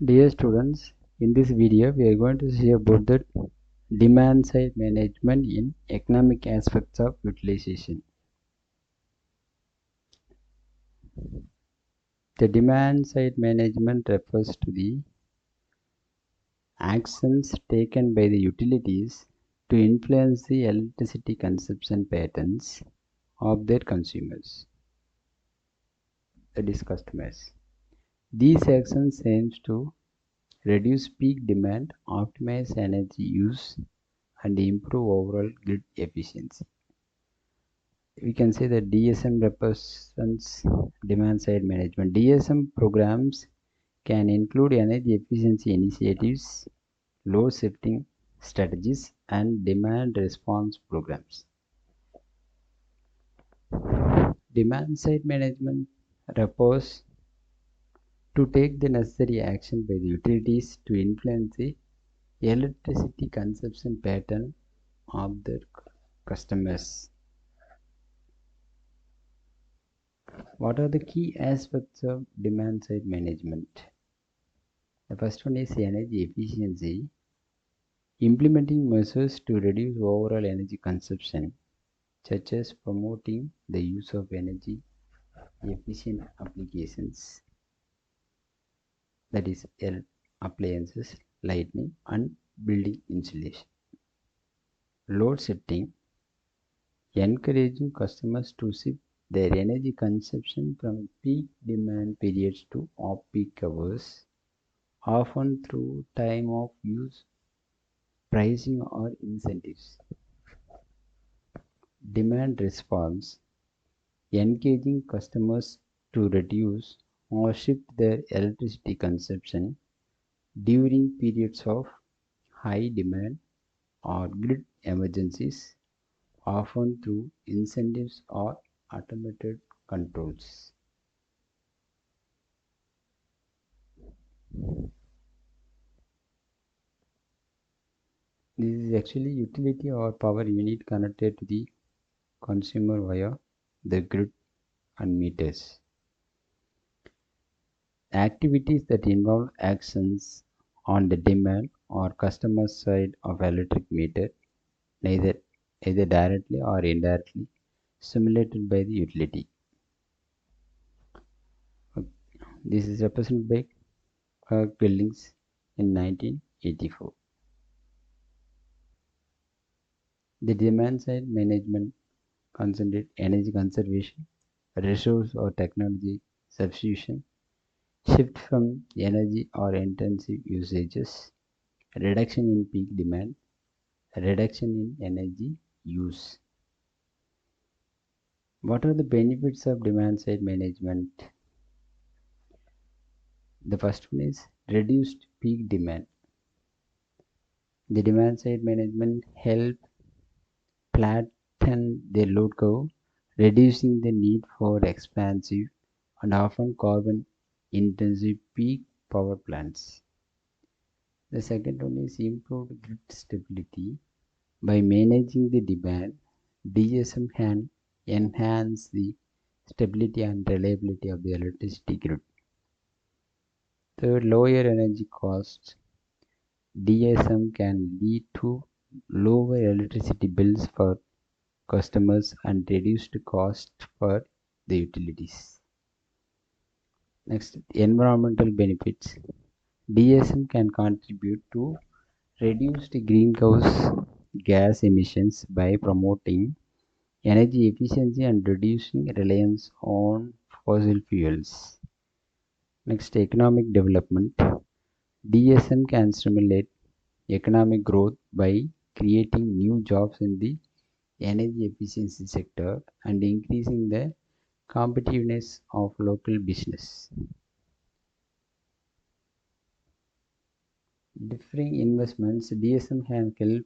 Dear students, in this video we are going to see about the demand side management in economic aspects of utilization. The demand side management refers to the actions taken by the utilities to influence the electricity consumption patterns of their consumers, that is customers. These actions aims to reduce peak demand, optimize energy use, and improve overall grid efficiency. We can say that DSM represents demand side management. DSM programs can include energy efficiency initiatives, load shifting strategies, and demand response programs. Demand side management refers to take the necessary action by the utilities to influence the electricity consumption pattern of their customers. What are the key aspects of demand side management? The first one is energy efficiency. Implementing measures to reduce overall energy consumption, such as promoting the use of energy efficient applications, that is appliances, lighting, and building insulation. Load setting, encouraging customers to shift their energy consumption from peak demand periods to off-peak hours, often through time of use pricing or incentives. Demand response, engaging customers to reduce or shift their electricity consumption during periods of high demand or grid emergencies, often through incentives or automated controls. This is actually utility or power unit connected to the consumer via the grid and meters. Activities that involve actions on the demand or customer side of electric meter, either directly or indirectly simulated by the utility. This is represented by Kirk Billings in 1984. The demand side management concentrate energy conservation, resource or technology substitution, shift from energy or intensive usages, reduction in peak demand, reduction in energy use. What are the benefits of demand side management? The first one is reduced peak demand. The demand side management help flatten the load curve, reducing the need for expansive and often carbon intensive peak power plants. The second one is improved grid stability. By managing the demand, DSM can enhance the stability and reliability of the electricity grid. Third, lower energy costs. DSM can lead to lower electricity bills for customers and reduced cost for the utilities. Next, environmental benefits. DSM can contribute to reduced greenhouse gas emissions by promoting energy efficiency and reducing reliance on fossil fuels. Next, economic development. DSM can stimulate economic growth by creating new jobs in the energy efficiency sector and increasing the competitiveness of local business. Differing investments, DSM can help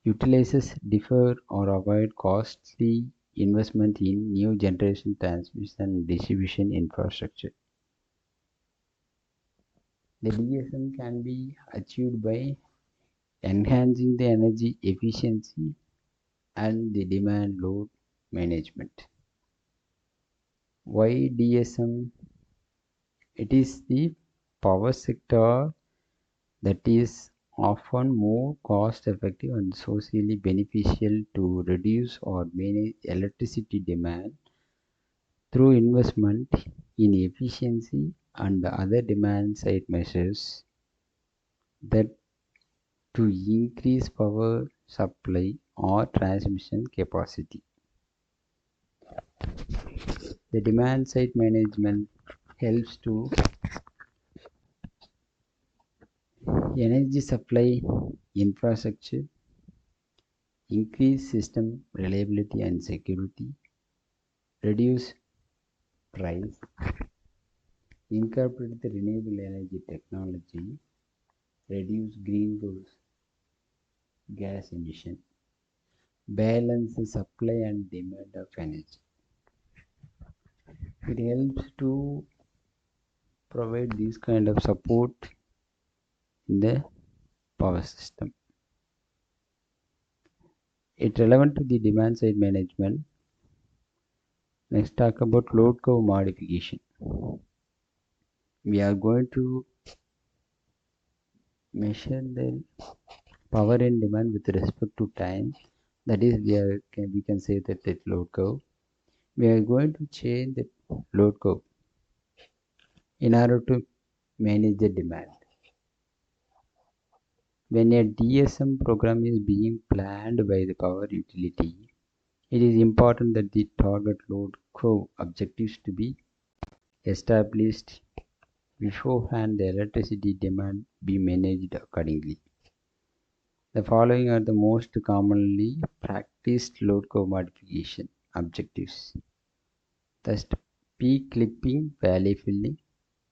utilizers defer or avoid costly investment in new generation transmission and distribution infrastructure. The DSM can be achieved by enhancing the energy efficiency and the demand load management. Why DSM? It is the power sector that is often more cost effective and socially beneficial to reduce or manage electricity demand through investment in efficiency and other demand side measures that to increase power supply or transmission capacity. The demand side management helps to energy supply infrastructure, increase system reliability and security, reduce price, incorporate the renewable energy technology, reduce greenhouse gas emission, balance the supply and demand of energy. It helps to provide this kind of support in the power system. It's relevant to the demand side management. Next, talk about load curve modification. We are going to measure the power and demand with respect to time. That is, we can say that load curve. We are going to change the load curve in order to manage the demand. When a DSM program is being planned by the power utility, it is important that the target load curve objectives to be established beforehand, the electricity demand be managed accordingly. The following are the most commonly practiced load curve modification objectives. Thus, peak clipping, valley filling,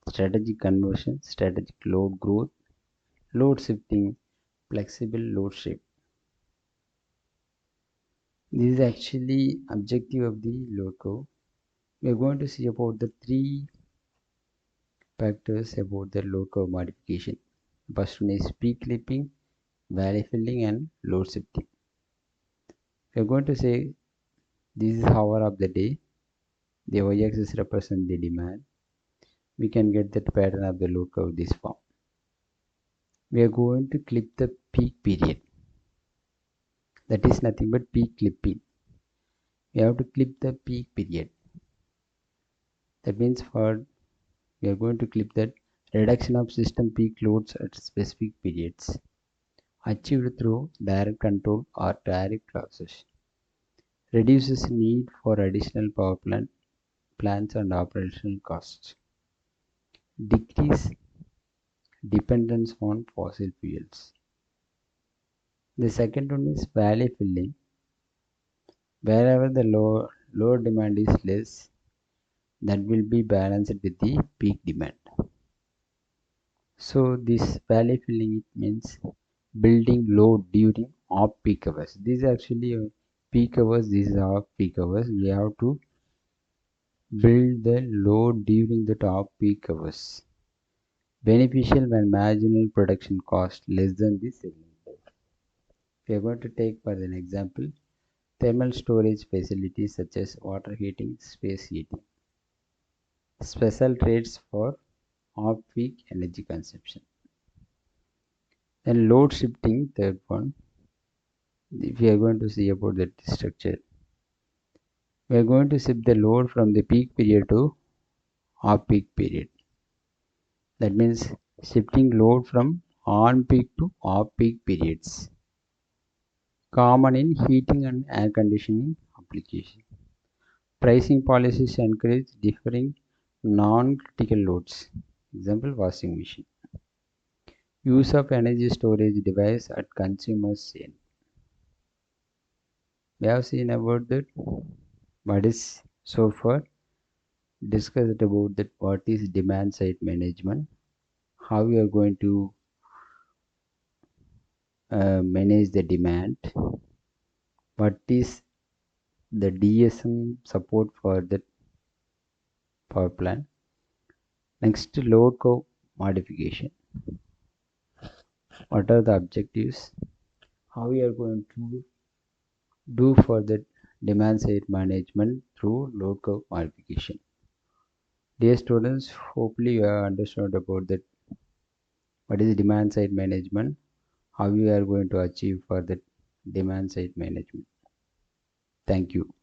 strategic conversion, strategic load growth, load shifting, flexible load shape. This is actually objective of the load curve. We are going to see about the three factors about the load curve modification. First one is peak clipping, valley filling and load shifting. We are going to say this is hour of the day. The y-axis represents the demand. We can get that pattern of the load curve this form. We are going to clip the peak period. That is nothing but peak clipping. We have to clip the peak period. That means we are going to clip that reduction of system peak loads at specific periods achieved through direct control or tariff clauses. Reduces need for additional power plants and operational costs. Decrease dependence on fossil fuels. The second one is valley filling. Wherever the load demand is less, that will be balanced with the peak demand. So this valley filling, it means building load during off-peak hours. This is actually peak hours, this is off-peak hours. We have to build the load during the off-peak hours. Beneficial when marginal production cost less than the selling price. We are going to take for an example thermal storage facilities such as water heating, space heating. Special rates for off-peak energy consumption. Then load shifting, third one. If we are going to see about that structure, we are going to shift the load from the peak period to off-peak period. That means shifting load from on-peak to off-peak periods. Common in heating and air conditioning application. Pricing policies encourage differing non-critical loads. Example, washing machine. Use of energy storage device at consumer's end. We have seen about that. What is so far discussed about that what is demand side management, how we are going to manage the demand, what is the DSM support for the power plant. Next, load curve modification. What are the objectives? How we are going to do for the demand side management through load curve modification. Dear students, hopefully you have understood about that what is demand side management, how you are going to achieve for the demand side management. Thank you.